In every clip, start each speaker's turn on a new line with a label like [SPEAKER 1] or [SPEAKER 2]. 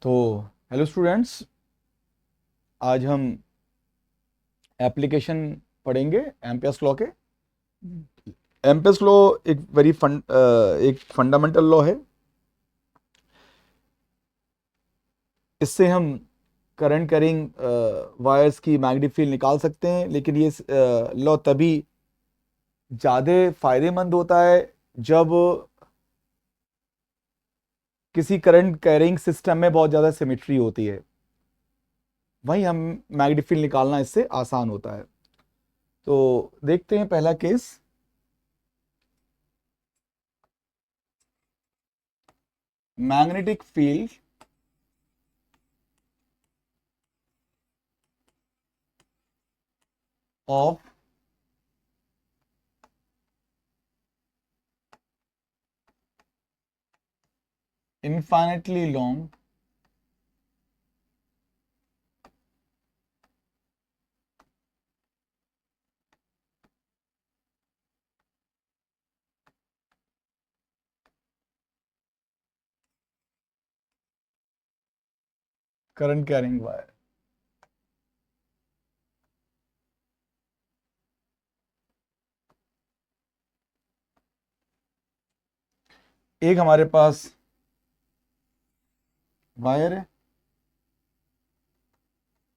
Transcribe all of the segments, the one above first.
[SPEAKER 1] तो hello students, आज हम एप्लीकेशन पढ़ेंगे एम्पियर्स लॉ के। एम्पियर्स लॉ एक फंडामेंटल लॉ है। इससे हम करंट कैरिंग वायर्स की मैग्नेटिक फील्ड निकाल सकते हैं, लेकिन ये लॉ तभी ज़्यादा फायदेमंद होता है जब किसी करंट कैरिंग सिस्टम में बहुत ज़्यादा सिमेट्री होती है। वहीं हम मैग्नेटिक फील्ड निकालना इससे आसान होता है। तो देखते हैं पहला case. Magnetic field of infinitely long current carrying wire। एक हमारे पास वायर है,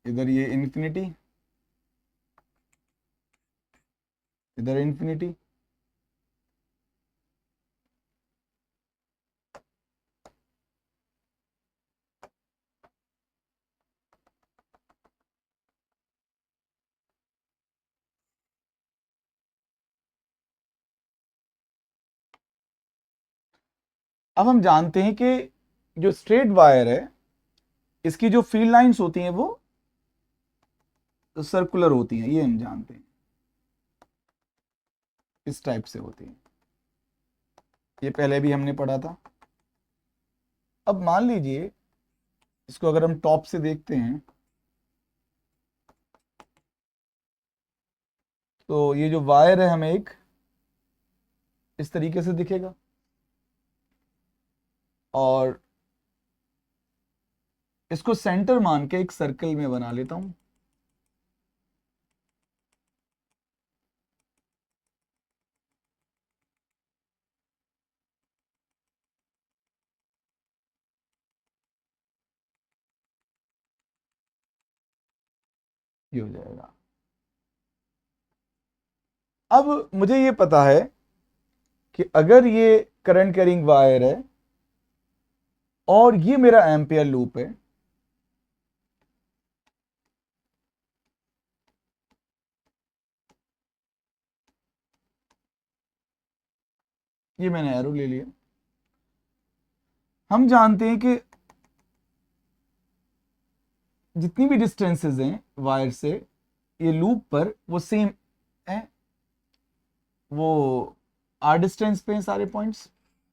[SPEAKER 1] इधर ये इन्फिनिटी, इधर इन्फिनिटी। अब हम जानते हैं कि जो स्ट्रेट वायर है, इसकी जो फील्ड लाइंस होती हैं वो सर्कुलर होती हैं। ये हम जानते हैं, इस टाइप से होती हैं। ये पहले भी हमने पढ़ा था। अब मान लीजिए, इसको अगर हम टॉप से देखते हैं तो ये जो वायर है हमें एक इस तरीके से दिखेगा, और इसको सेंटर मान के एक सर्कल में बना लेता हूं। ये हो जाएगा। अब मुझे ये पता है कि अगर ये करंट कैरिंग वायर है और ये मेरा एम्पियर लूप है, ये मैंने एरो ले लिया। हम जानते हैं कि जितनी भी डिस्टेंसेस हैं वायर से ये लूप पर, वो सेम है। वो आर डिस्टेंस पे हैं सारे पॉइंट्स।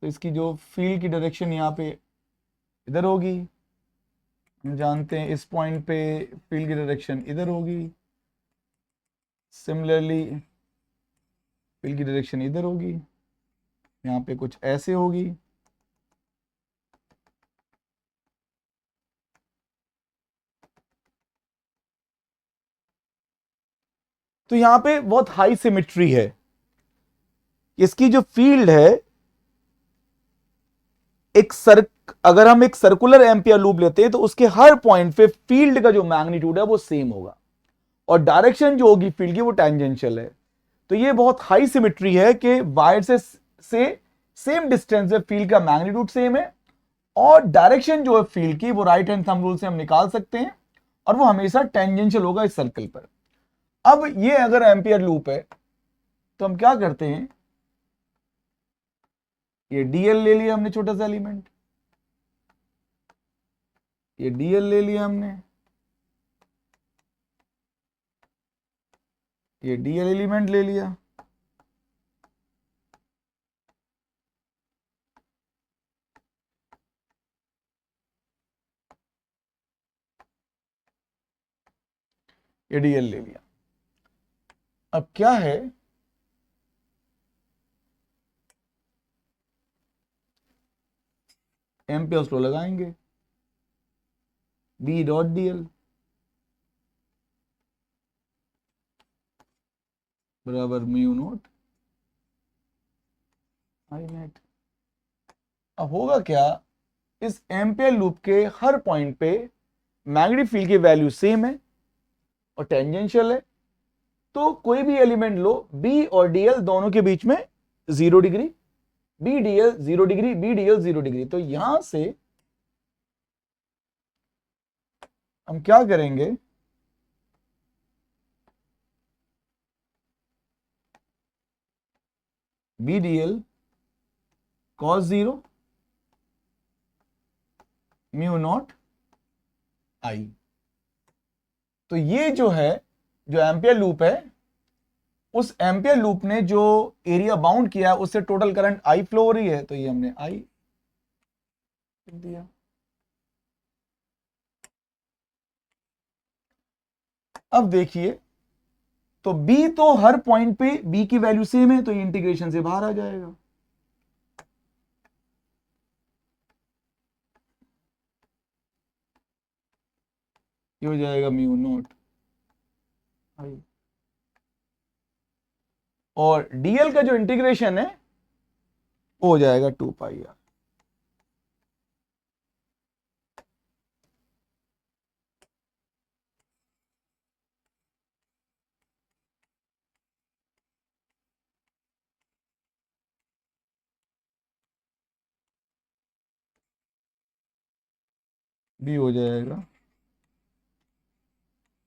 [SPEAKER 1] तो इसकी जो फील्ड की डायरेक्शन यहाँ पे इधर होगी। हम जानते हैं इस पॉइंट पे फील्ड की डायरेक्शन इधर होगी। सिमिलरली फील्ड की डायरेक्शन इधर होगी, यहाँ पे कुछ ऐसे होगी। तो यहाँ पे बहुत हाई सिमेट्री है। इसकी जो फील्ड है, अगर हम एक सर्कुलर एम्पियर लूप लेते हैं तो उसके हर पॉइंट पे फील्ड का जो मैग्नीट्यूड है वो सेम होगा, और डायरेक्शन जो होगी फील्ड की वो टेंजेंशियल है। तो ये बहुत हाई सिमेट्री है कि वायर से सेम डिस्टेंस है, फील्ड का मैग्नीट्यूड सेम है, और डायरेक्शन जो है फील्ड की वो राइट हैंड थंब रूल से हम निकाल सकते हैं, और वो हमेशा टेंजेंशियल होगा इस सर्कल पर। अब ये अगर एम्पियर लूप है तो हम क्या करते हैं, ये डीएल ले लिया हमने, छोटा सा एलिमेंट, ये डीएल ले लिया हमने, ये डीएल एलिमेंट ले लिया। ये डीएल ले लिया। अब क्या है, एम्पियर्स लॉ लगाएंगे। बी डॉट डी एल बराबर म्यू नोट आई नेट। अब होगा क्या, इस एम्पियर लूप के हर पॉइंट पे मैग्नेटिक फील्ड की वैल्यू सेम है और टेंजेंशियल है, तो कोई भी एलिमेंट लो, बी और डीएल दोनों के बीच में 0 डिग्री, बी डीएल 0 डिग्री, बी डीएल 0 डिग्री। तो यहां से हम क्या करेंगे, B DL cos 0 mu naught आई। तो ये जो है, जो एम्पियर लूप है, उस एम्पियर लूप ने जो एरिया बाउंड किया है उससे टोटल करंट आई फ्लो हो रही है, तो ये हमने आई दिया। अब देखिए, तो b तो हर पॉइंट पे b की वैल्यू सेम है, तो ये इंटीग्रेशन से बाहर आ जाएगा। ये हो जाएगा म्यू नॉट आई, और dl का जो इंटीग्रेशन है वो हो जाएगा 2 पाई आर। b हो जाएगा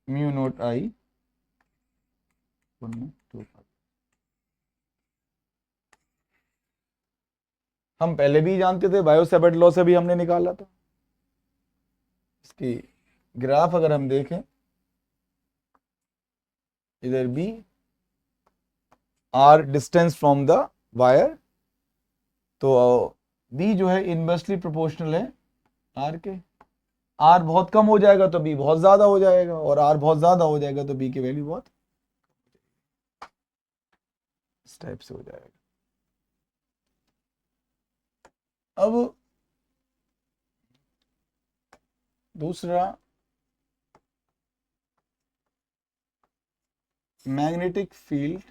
[SPEAKER 1] म्यू नॉट आई 2 पाई। हम पहले भी जानते थे, बायो सेवर्ट लॉ से भी हमने निकाला था। इसकी ग्राफ अगर हम देखें, इधर b are distance from the wire, तो b जो है इनवर्सली प्रोपोर्शनल है r के। r बहुत कम हो जाएगा तो b बहुत ज्यादा हो जाएगा, और r बहुत ज्यादा हो जाएगा तो b की वैल्यू बहुत इस टाइप से हो जाएगा। अब दूसरा, magnetic field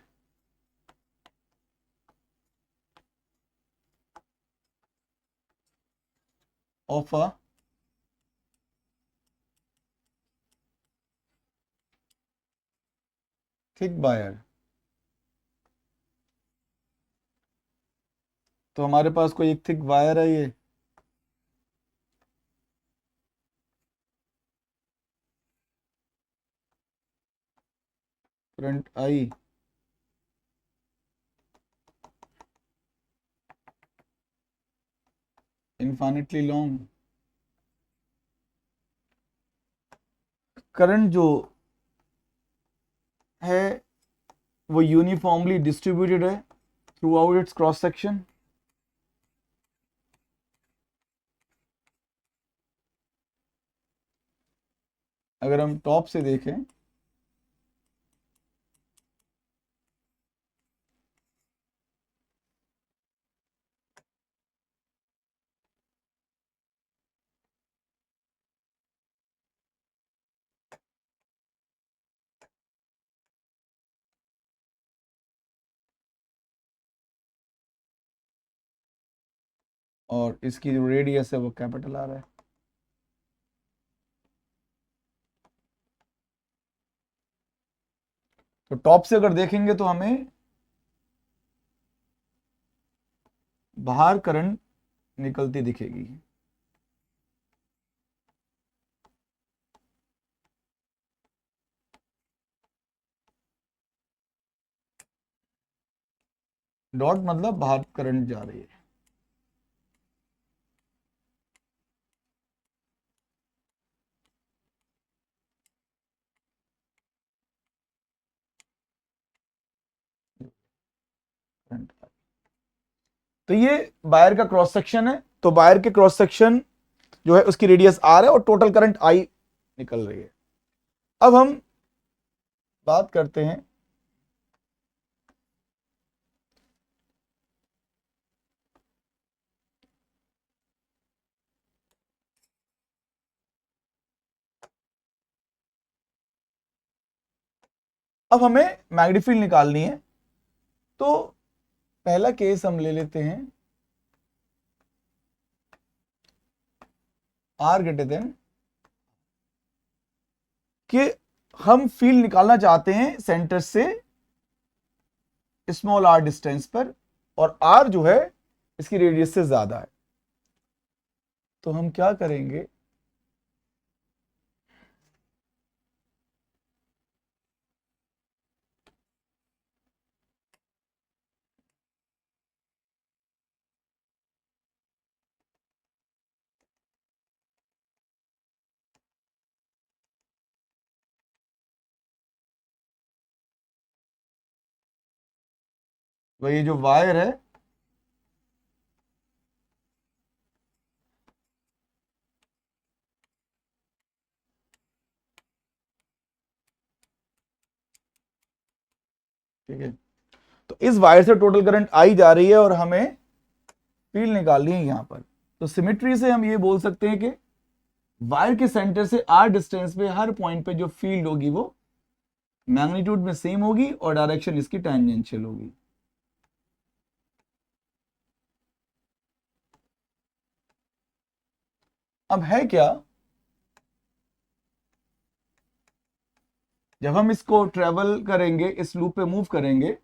[SPEAKER 1] of a thick wire. तो हमारे पास कोई एक थिक वायर है, ये current I infinitely long, current जो है वो यूनिफॉर्मली डिस्ट्रीब्यूटेड है through out it's cross section. अगर हम टॉप से देखें, और इसकी जो रेडियस है वो कैपिटल आ रहा है। तो टॉप से अगर देखेंगे तो हमें बाहर करंट निकलती दिखेगी। डॉट मतलब बाहर करंट जा रही है। तो ये वायर का क्रॉस सेक्शन है, तो वायर के क्रॉस सेक्शन जो है उसकी रेडियस आर है और टोटल करंट आई निकल रही है। अब हम बात करते हैं अब हमें मैग्नेटिक फील्ड निकालनी है, तो पहला केस हम ले लेते हैं आर ग्रेटर देन, कि हम फील्ड निकालना चाहते हैं सेंटर से स्मॉल आर डिस्टेंस पर, और आर जो है इसकी रेडियस से ज्यादा है। तो हम क्या करेंगे, वही ये जो वायर है, ठीक है, तो इस वायर से टोटल करंट आई जा रही है और हमें फील्ड निकालनी है यहां पर। तो सिमेट्री से हम ये बोल सकते हैं कि वायर के सेंटर से आर डिस्टेंस पे हर पॉइंट पे जो फील्ड होगी वो मैग्नीट्यूड में सेम होगी और डायरेक्शन इसकी टैंजेंशियल होगी। अब है क्या, जब हम इसको ट्रेवल करेंगे, इस लूप पे मूव करेंगे,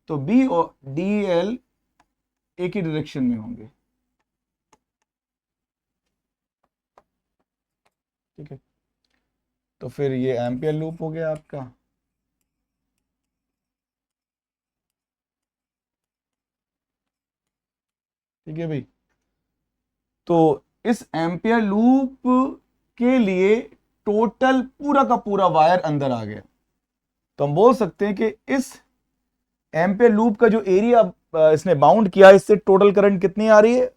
[SPEAKER 1] तो बी और डी एल एक ही डायरेक्शन में होंगे, ठीक है। तो फिर ये एम्पियर लूप हो गया आपका। ठीक है भाई, तो इस एम्पियर लूप के लिए टोटल पूरा का पूरा वायर अंदर आ गया। तो हम बोल सकते हैं कि इस एम्पियर लूप का जो एरिया इसने बाउंड किया, इससे टोटल करंट कितनी आ रही है,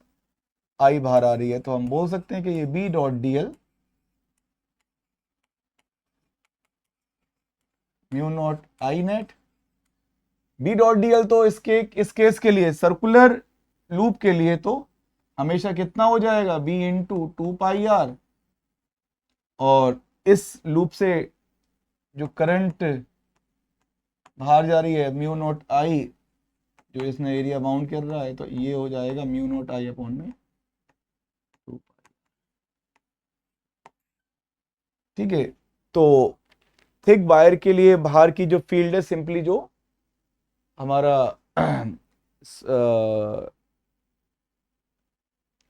[SPEAKER 1] आई बाहर आ रही है। तो हम बोल सकते हैं कि ये B dot D L mu naught I net. B dot D L तो इस केस के लिए, सर्कुलर लूप के लिए, तो हमेशा कितना हो जाएगा, B into two pi R, और इस लूप से जो करंट बाहर जा रही है म्यू नॉट आई, जो इसने एरिया बाउंड कर रहा है, तो ये हो जाएगा म्यू नॉट आई अपॉन में 2 पाई। ठीक है, तो थिक वायर के लिए बाहर की जो फील्ड है, सिंपली जो हमारा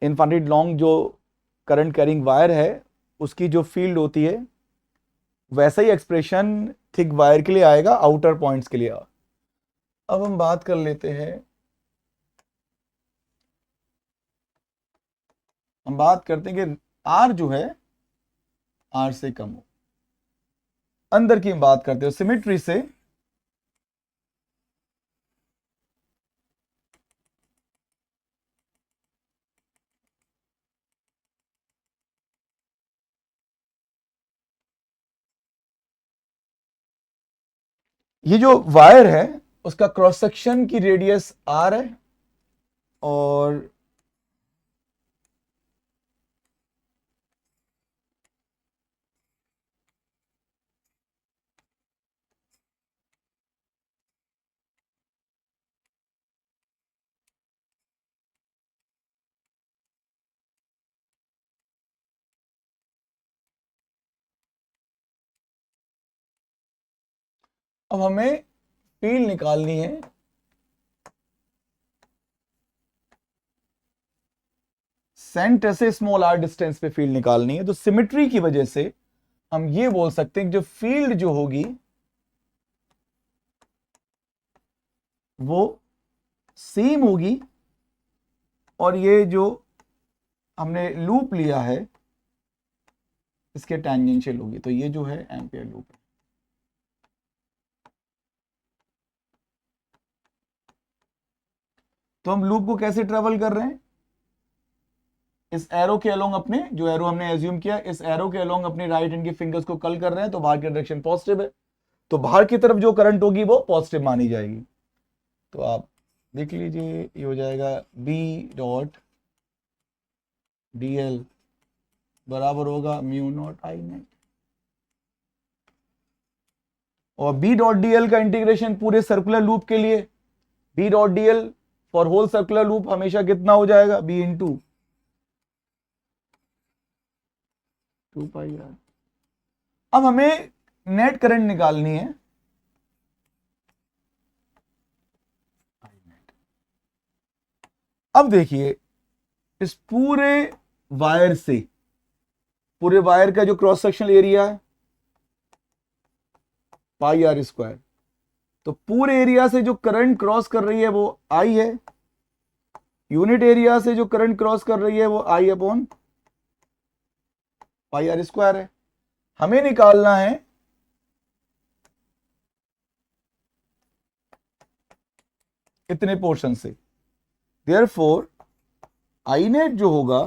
[SPEAKER 1] इनफाइनाइट लॉन्ग जो करंट कैरिंग वायर है उसकी जो फील्ड होती है, वैसा ही एक्सप्रेशन थिक वायर के लिए आएगा आउटर पॉइंट्स के लिए। अब हम बात कर लेते हैं, हम बात करते हैं कि आर जो है आर से कम हो। अंदर की हम बात करते हो सिमेट्री से, ये जो वायर है उसका क्रॉस सेक्शन की रेडियस आर है, और अब हमें फील्ड निकालनी है सेंटर से स्मॉल आर डिस्टेंस पे फील्ड निकालनी है। तो सिमेट्री की वजह से हम ये बोल सकते हैं कि जो फील्ड जो होगी वो सेम होगी, और ये जो हमने लूप लिया है इसके टैंजेंशियल होगी। तो ये जो है एम्पियर लूप है। तो हम लूप को कैसे ट्रेवल कर रहे हैं, इस एरो के अलोंग, अपने जो एरो हमने एज्यूम किया, इस एरो के अलोंग अपने राइट हैंड की फिंगर्स को कल कर रहे हैं, तो बाहर की डायरेक्शन पॉजिटिव है, तो बाहर की तरफ जो करंट होगी वो पॉजिटिव मानी जाएगी। तो आप देख लीजिए, ये हो जाएगा बी डॉट डी एल बराबर होगा म्यू नॉट आई नेट, और बी डॉट डी एल का इंटीग्रेशन पूरे सर्कुलर लूप के लिए, B dot D L for whole circular loop हमेशा कितना हो जाएगा, बी इंटू 2πr। अब हमें नेट करंट निकालनी है। अब देखिए इस पूरे वायर से, पूरे वायर का जो क्रॉस सेक्शनल एरिया है पाई आर स्क्वायर, तो पूरे एरिया से जो करंट क्रॉस कर रही है वो आई है, यूनिट एरिया से जो करंट क्रॉस कर रही है वो आई अपॉन पाई आर स्क्वायर है। हमें निकालना है इतने पोर्शन से, देयरफॉर आई नेट जो होगा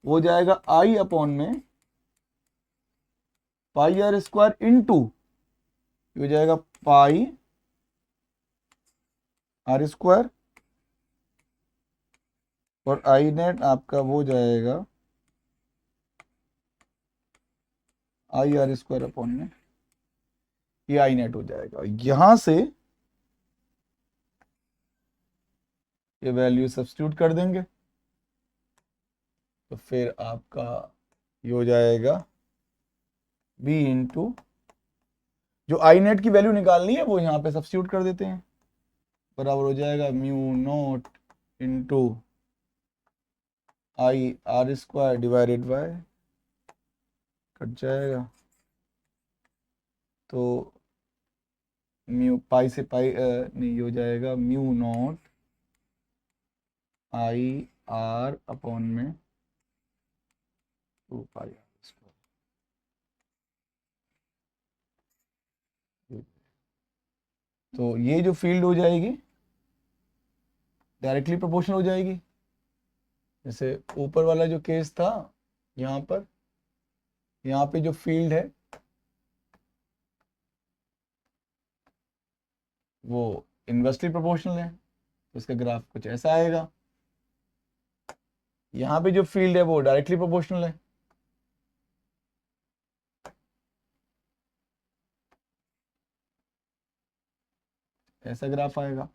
[SPEAKER 1] वो जाएगा आई अपॉन में पाई आर स्क्वायर इंटू, हो जाएगा पाई आर स्क्वायर, और आई नेट आपका वो जाएगा आई आर स्क्वायर अपॉन में, ये आई नेट हो जाएगा। यहां से ये वैल्यू सब्स्टिट्यूट कर देंगे तो फिर आपका ये हो जाएगा बी इंटू, जो आई नेट की वैल्यू निकालनी है वो यहां पे सब्स्टिट्यूट कर देते हैं, बराबर हो जाएगा mu naught into I R square divided by, cut जाएगा तो म्यू पाई से पाई नहीं हो जाएगा, mu naught I R upon में 2πr स्क्वायर। तो ये जो फील्ड हो जाएगी डायरेक्टली प्रोपोर्शनल हो जाएगी, जैसे ऊपर वाला जो केस था यहाँ पर, यहाँ पे जो फील्ड है वो इन्वर्सली प्रोपोर्शनल है, तो इसका ग्राफ कुछ ऐसा आएगा। यहाँ पे जो फील्ड है वो डायरेक्टली प्रोपोर्शनल है, ऐसा ग्राफ आएगा।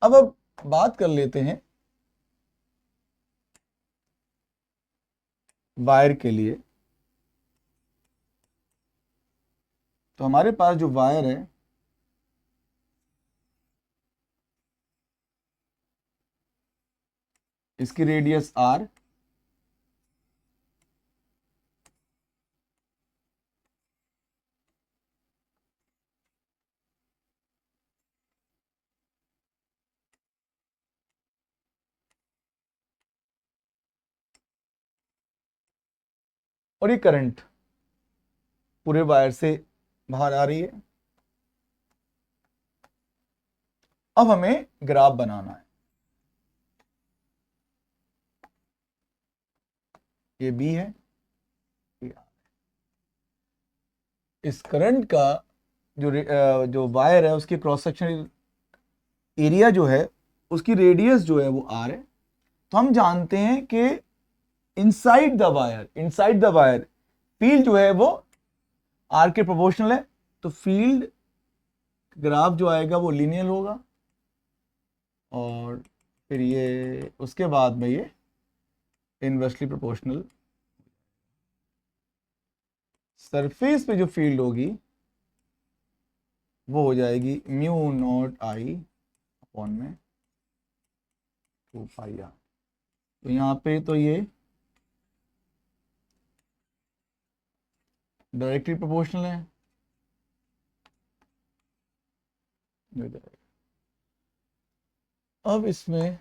[SPEAKER 1] अब बात कर लेते हैं वायर के लिए। तो हमारे पास जो वायर है इसकी रेडियस आर, और ये करंट पूरे वायर से बाहर आ रही है। अब हमें ग्राफ बनाना है, ये बी है, इस करंट का जो वायर है उसकी क्रॉस सेक्शनल एरिया जो है उसकी रेडियस जो है वो आर है। तो हम जानते हैं कि इनसाइड द वायर फील्ड जो है वो आर के प्रोपोर्शनल है, तो फील्ड ग्राफ जो आएगा वो लीनियर होगा, और फिर ये उसके बाद में ये इनवर्सली प्रोपोर्शनल। सरफेस पे जो फील्ड होगी वो हो जाएगी म्यू नॉट आई अपॉन में 2πr। तो यहाँ पे तो ये डायरेक्टली प्रोपोर्शनल है, अब इसमें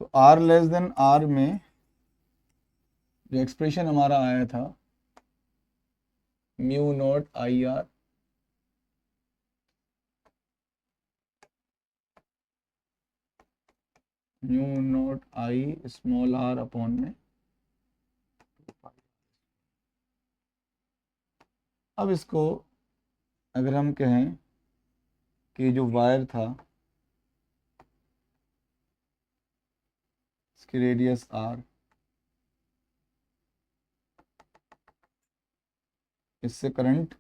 [SPEAKER 1] तो r लेस देन r में जो एक्सप्रेशन हमारा आया था mu naught I R mu naught I small R upon में अब इसको अगर हम कहें कि जो वायर था इसकी रेडियस r, इससे करंट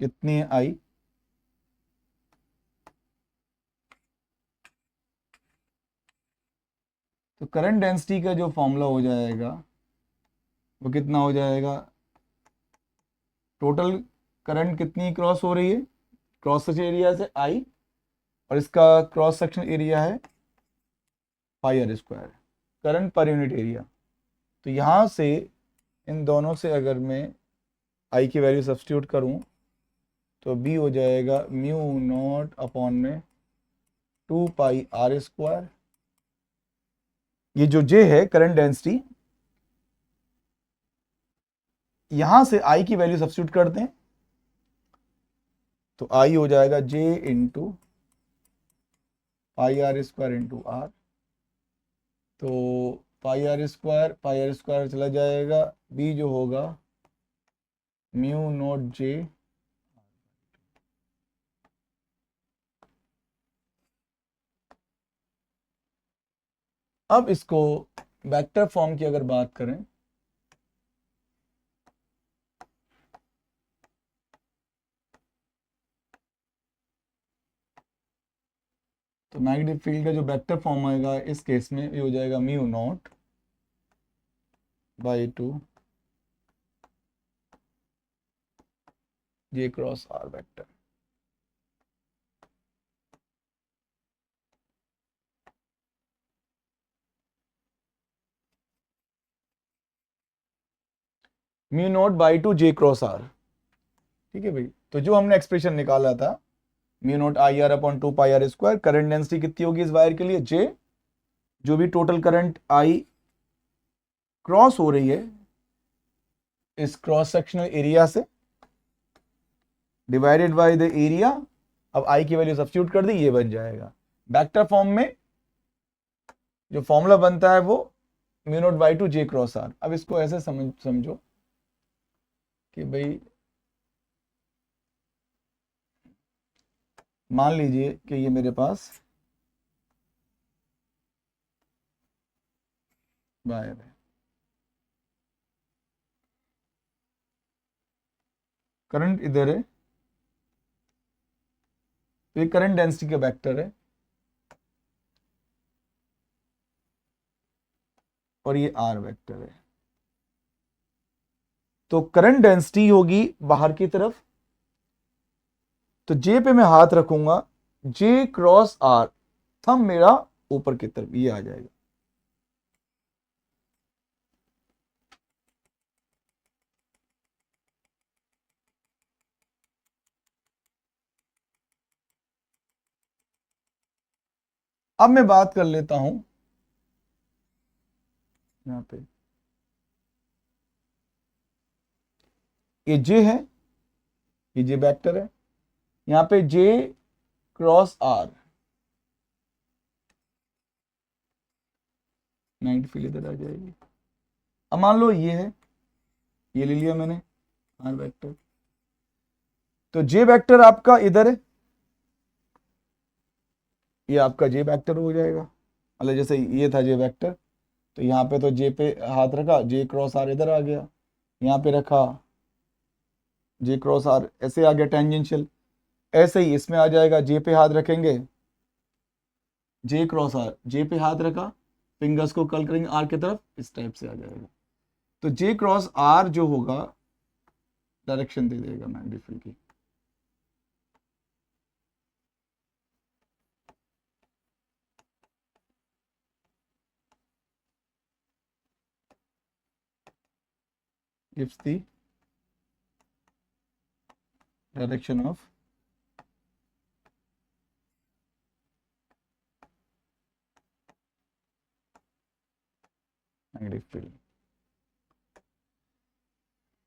[SPEAKER 1] कितनी है I, तो करंट डेंसिटी का जो फॉर्मूला हो जाएगा वो कितना हो जाएगा, टोटल करंट कितनी क्रॉस हो रही है क्रॉस सेक्शन एरिया से I, और इसका क्रॉस सेक्शन एरिया है pi are square, current per unit area. तो यहाँ से इन दोनों से अगर मैं I की वैल्यू सब्स्टिट्यूट करूँ तो B हो जाएगा म्यू नॉट अपॉन में 2 पाई आर स्क्वायर। ये जो J है करंट डेंसिटी, यहां से I की वैल्यू सब्स्टिट्यूट करते हैं तो I हो जाएगा J into pi are square into R. तो पाई आर स्क्वायर चला जाएगा, B जो होगा म्यू नॉट J अब इसको वेक्टर फॉर्म की अगर बात करें तो मैग्नेटिक फील्ड का जो वेक्टर फॉर्म आएगा इस केस में ये हो जाएगा mu naught by 2 J cross R vector. Mu naught by 2 J cross R, ठीक है भाई। तो जो हमने एक्सप्रेशन निकाला था mu naught I R upon 2 pi are square, current density कितनी होगी इस वायर के लिए J, जो भी टोटल करंट I क्रॉस हो रही है इस क्रॉस सेक्शनल एरिया से, डिवाइडेड बाय द एरिया। अब I की वैल्यू सब्स्टिट्यूट कर दी, ये बन जाएगा वेक्टर फॉर्म में जो फॉर्मूला बनता है वो mu naught by 2 J cross R। अब इसको ऐसे समझो कि भाई मान लीजिए कि ये मेरे पास वायर है, करंट इधर है, तो ये करंट डेंसिटी का वेक्टर है और ये R वेक्टर है। तो करंट डेंसिटी होगी बाहर की तरफ, तो J पे मैं हाथ रखूंगा, J क्रॉस R, थंब मेरा ऊपर की तरफ ये आ जाएगा। अब मैं बात कर लेता हूं यहां पे, ये J है, ये J वेक्टर है, यहां पे J क्रॉस R, 90 फील इधर आ जाएगी। अब मान लो ये है, ये ले लिया मैंने R वेक्टर, तो J वेक्टर आपका इधर है, ये आपका J वेक्टर हो जाएगा। मतलब जैसे ये था J वेक्टर, तो यहाँ पे तो J पे हाथ रखा, J क्रॉस R इधर आ गया, यहाँ पे रखा J क्रॉस R ऐसे आ गया टेंजेंशियल, ऐसे ही इसमें आ जाएगा, J पे हाथ रखेंगे, J क्रॉस R, J पे हाथ रखा, फिंगर्स को कर्ल करेंगे R की तरफ, इस टाइप से आ जाएगा। तो J क्रॉस R जो होगा डायरेक्शन दे देगा मैग्नेटिक फील्ड की। gives the direction of magnetic field.